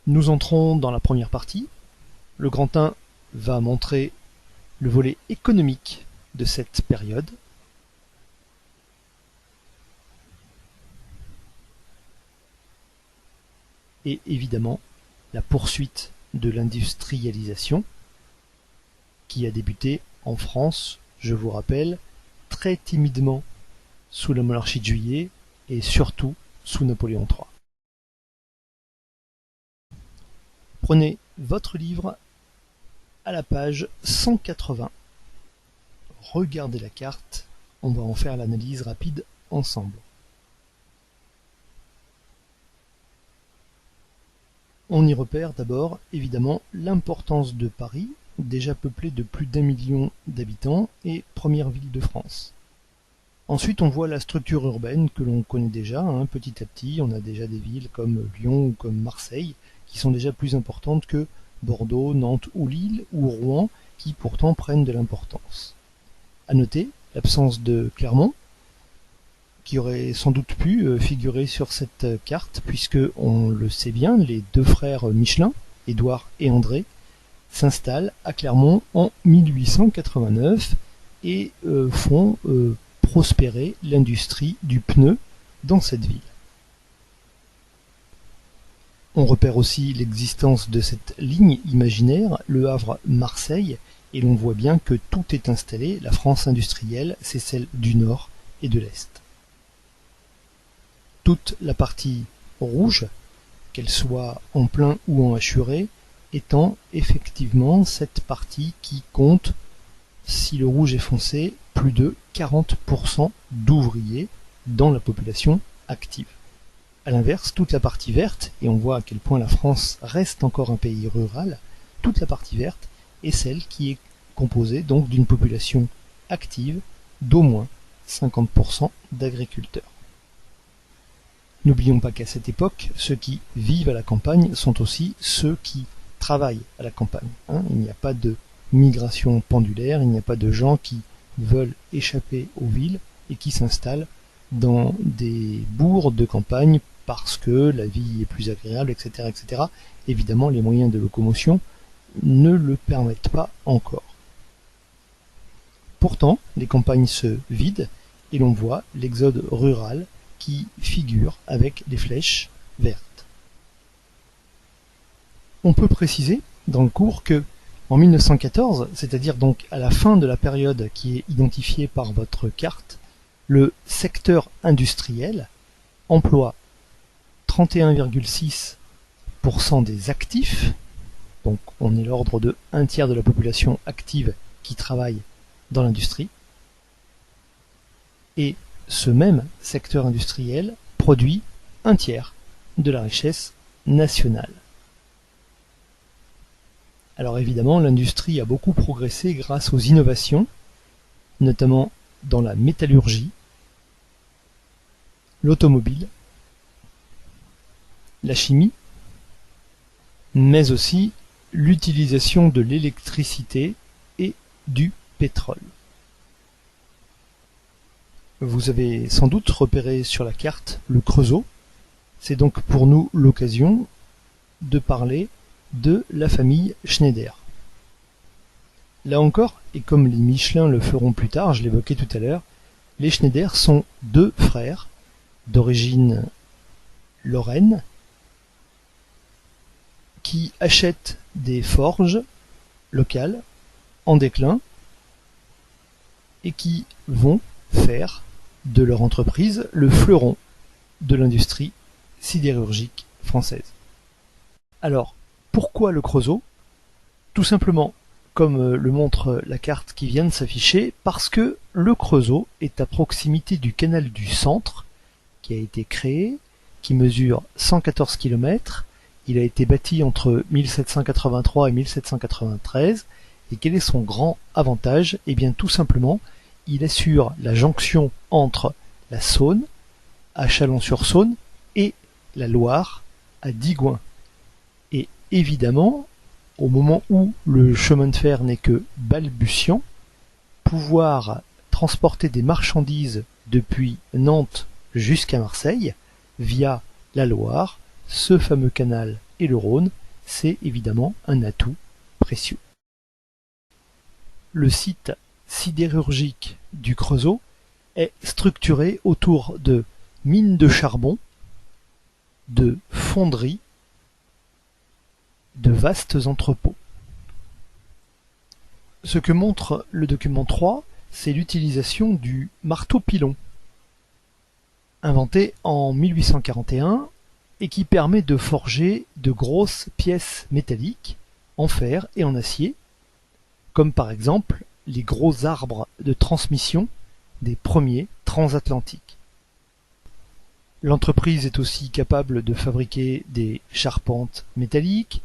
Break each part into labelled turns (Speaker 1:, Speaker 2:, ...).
Speaker 1: Nous entrons dans la première partie. Le grand 1 va montrer le volet économique de cette période. Et évidemment, la poursuite de l'industrialisation qui a débuté en France, je vous rappelle, très timidement sous la monarchie de Juillet et surtout sous Napoléon III. Prenez votre livre à la page 180. Regardez la carte, on va en faire l'analyse rapide ensemble. On y repère d'abord évidemment l'importance de Paris, déjà peuplée de plus d'1 million d'habitants et première ville de France. Ensuite on voit la structure urbaine que l'on connaît déjà, petit à petit on a déjà des villes comme Lyon ou comme Marseille qui sont déjà plus importantes que Bordeaux, Nantes ou Lille ou Rouen qui pourtant prennent de l'importance. À noter l'absence de Clermont, qui aurait sans doute pu figurer sur cette carte, puisque, on le sait bien, les deux frères Michelin, Édouard et André, s'installent à Clermont en 1889 et font prospérer l'industrie du pneu dans cette ville. On repère aussi l'existence de cette ligne imaginaire, Le Havre-Marseille, et l'on voit bien que tout est installé, la France industrielle, c'est celle du Nord et de l'Est. Toute la partie rouge, qu'elle soit en plein ou en hachuré, étant effectivement cette partie qui compte, si le rouge est foncé, plus de 40% d'ouvriers dans la population active. A l'inverse, toute la partie verte, et on voit à quel point la France reste encore un pays rural, toute la partie verte est celle qui est composée donc d'une population active d'au moins 50% d'agriculteurs. N'oublions pas qu'à cette époque, ceux qui vivent à la campagne sont aussi ceux qui travaillent à la campagne. Il n'y a pas de migration pendulaire, il n'y a pas de gens qui veulent échapper aux villes et qui s'installent dans des bourgs de campagne parce que la vie est plus agréable, etc., etc. Évidemment, les moyens de locomotion ne le permettent pas encore. Pourtant, les campagnes se vident et l'on voit l'exode rural qui figure avec les flèches vertes. On peut préciser dans le cours que en 1914, c'est-à-dire donc à la fin de la période qui est identifiée par votre carte, le secteur industriel emploie 31,6% des actifs, donc on est l'ordre de 1/3 de la population active qui travaille dans l'industrie, et ce même secteur industriel produit 1/3 de la richesse nationale. Alors évidemment, l'industrie a beaucoup progressé grâce aux innovations, notamment dans la métallurgie, l'automobile, la chimie, mais aussi l'utilisation de l'électricité et du pétrole. Vous avez sans doute repéré sur la carte le Creusot. C'est donc pour nous l'occasion de parler de la famille Schneider. Là encore, et comme les Michelin le feront plus tard, je l'évoquais tout à l'heure, les Schneider sont deux frères d'origine lorraine qui achètent des forges locales en déclin et qui vont faire de leur entreprise le fleuron de l'industrie sidérurgique française. Alors, pourquoi le Creusot? Tout simplement, comme le montre la carte qui vient de s'afficher, parce que le Creusot est à proximité du canal du Centre, qui a été créé, qui mesure 114 km. Il a été bâti entre 1783 et 1793. Et quel est son grand avantage? Eh bien tout simplement, il assure la jonction entre la Saône, à Chalon-sur-Saône, et la Loire, à Digoin. Et évidemment, au moment où le chemin de fer n'est que balbutiant, pouvoir transporter des marchandises depuis Nantes jusqu'à Marseille, via la Loire, ce fameux canal et le Rhône, c'est évidemment un atout précieux. Le site sidérurgique du Creusot est structuré autour de mines de charbon, de fonderies, de vastes entrepôts. Ce que montre le document 3, c'est l'utilisation du marteau-pilon, inventé en 1841 et qui permet de forger de grosses pièces métalliques en fer et en acier, comme par exemple les gros arbres de transmission des premiers transatlantiques. L'entreprise est aussi capable de fabriquer des charpentes métalliques,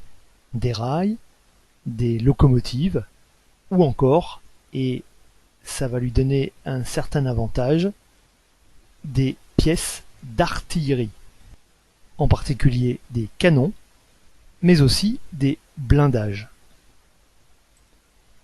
Speaker 1: des rails, des locomotives, ou encore, et ça va lui donner un certain avantage, des pièces d'artillerie, en particulier des canons, mais aussi des blindages.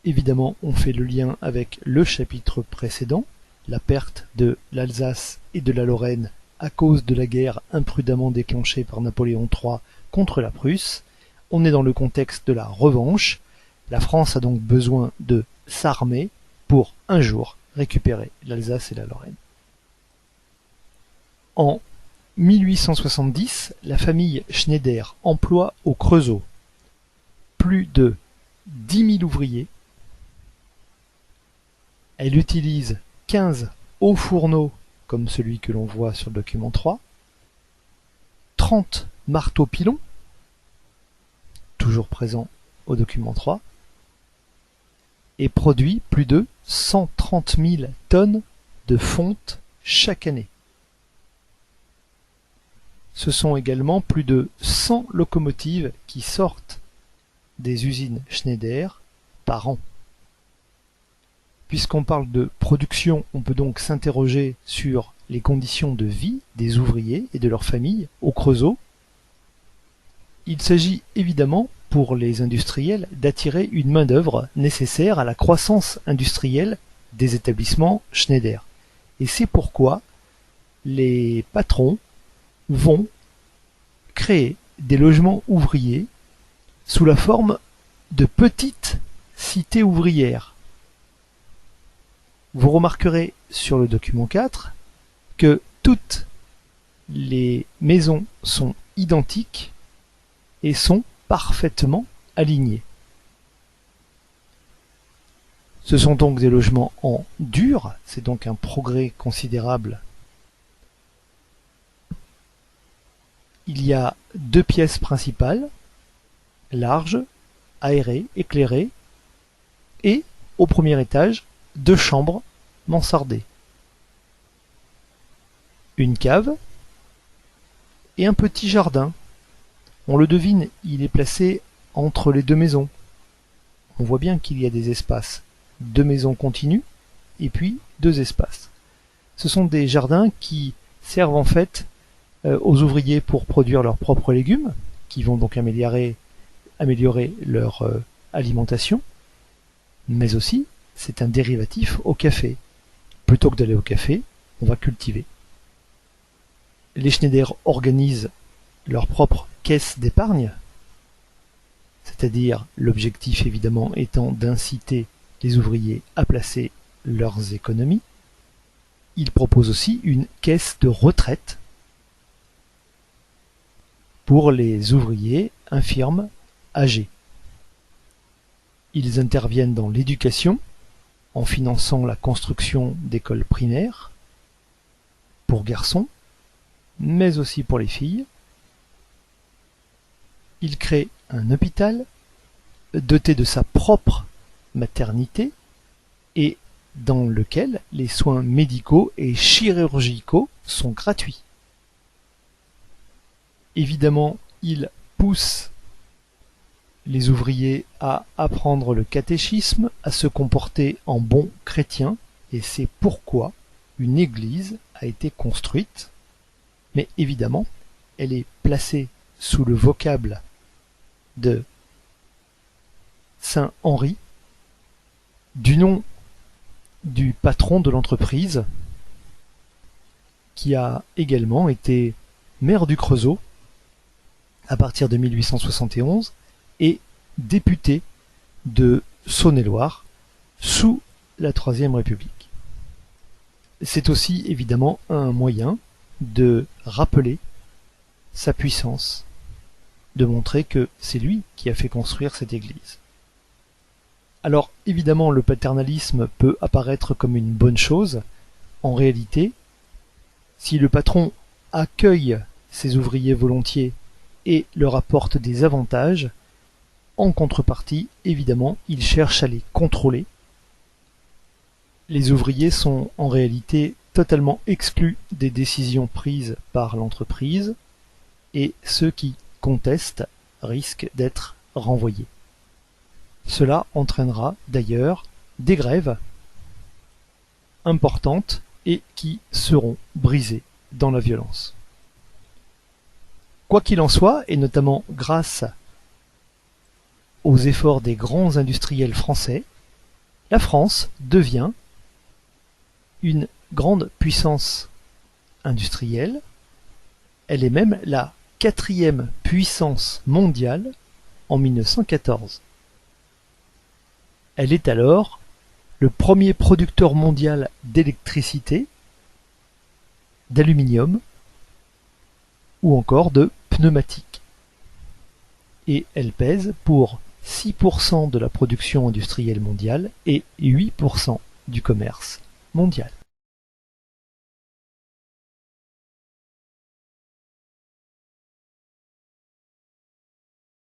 Speaker 1: Évidemment, on fait le lien avec le chapitre précédent, la perte de l'Alsace et de la Lorraine à cause de la guerre imprudemment déclenchée par Napoléon III contre la Prusse. On est dans le contexte de la revanche. La France a donc besoin de s'armer pour un jour récupérer l'Alsace et la Lorraine. En 1870, la famille Schneider emploie au Creusot plus de 10 000 ouvriers. Elle utilise 15 hauts fourneaux comme celui que l'on voit sur le document 3, 30 marteaux-pilons, toujours présents au document 3, et produit plus de 130 000 tonnes de fonte chaque année. Ce sont également plus de 100 locomotives qui sortent des usines Schneider par an. Puisqu'on parle de production, on peut donc s'interroger sur les conditions de vie des ouvriers et de leurs familles au Creusot. Il s'agit évidemment pour les industriels d'attirer une main-d'œuvre nécessaire à la croissance industrielle des établissements Schneider. Et c'est pourquoi les patrons vont créer des logements ouvriers sous la forme de petites cités ouvrières. Vous remarquerez sur le document 4 que toutes les maisons sont identiques et sont parfaitement alignées. Ce sont donc des logements en dur, c'est donc un progrès considérable. Il y a 2 pièces principales, larges, aérées, éclairées, et au premier étage, 2 chambres mansardées, une cave et un petit jardin. On le devine, il est placé entre les 2 maisons. On voit bien qu'il y a des espaces, 2 maisons continues et puis 2 espaces. Ce sont des jardins qui servent en fait aux ouvriers pour produire leurs propres légumes, qui vont donc améliorer leur alimentation, mais aussi c'est un dérivatif au café. Plutôt que d'aller au café, on va cultiver. Les Schneider organisent leur propre caisse d'épargne, c'est-à-dire l'objectif évidemment étant d'inciter les ouvriers à placer leurs économies. Ils proposent aussi une caisse de retraite pour les ouvriers infirmes âgés. Ils interviennent dans l'éducation en finançant la construction d'écoles primaires pour garçons, mais aussi pour les filles. Ils créent un hôpital doté de sa propre maternité et dans lequel les soins médicaux et chirurgicaux sont gratuits. Évidemment, ils poussent les ouvriers à apprendre le catéchisme, à se comporter en bons chrétiens, et c'est pourquoi une église a été construite, mais évidemment, elle est placée sous le vocable de Saint Henri, du nom du patron de l'entreprise, qui a également été maire du Creusot à partir de 1871 et député de Saône-et-Loire sous la Troisième République. C'est aussi évidemment un moyen de rappeler sa puissance, de montrer que c'est lui qui a fait construire cette église. Alors évidemment, le paternalisme peut apparaître comme une bonne chose. En réalité, si le patron accueille ses ouvriers volontiers et leur apporte des avantages, en contrepartie, évidemment, il cherche à les contrôler. Les ouvriers sont en réalité totalement exclus des décisions prises par l'entreprise et ceux qui contestent risquent d'être renvoyés. Cela entraînera d'ailleurs des grèves importantes et qui seront brisées dans la violence. Quoi qu'il en soit, et notamment grâce aux efforts des grands industriels français, la France devient une grande puissance industrielle. Elle est même la 4e puissance mondiale en 1914. Elle est alors le premier producteur mondial d'électricité, d'aluminium ou encore de pneumatiques. Et elle pèse pour 6% de la production industrielle mondiale et 8% du commerce mondial.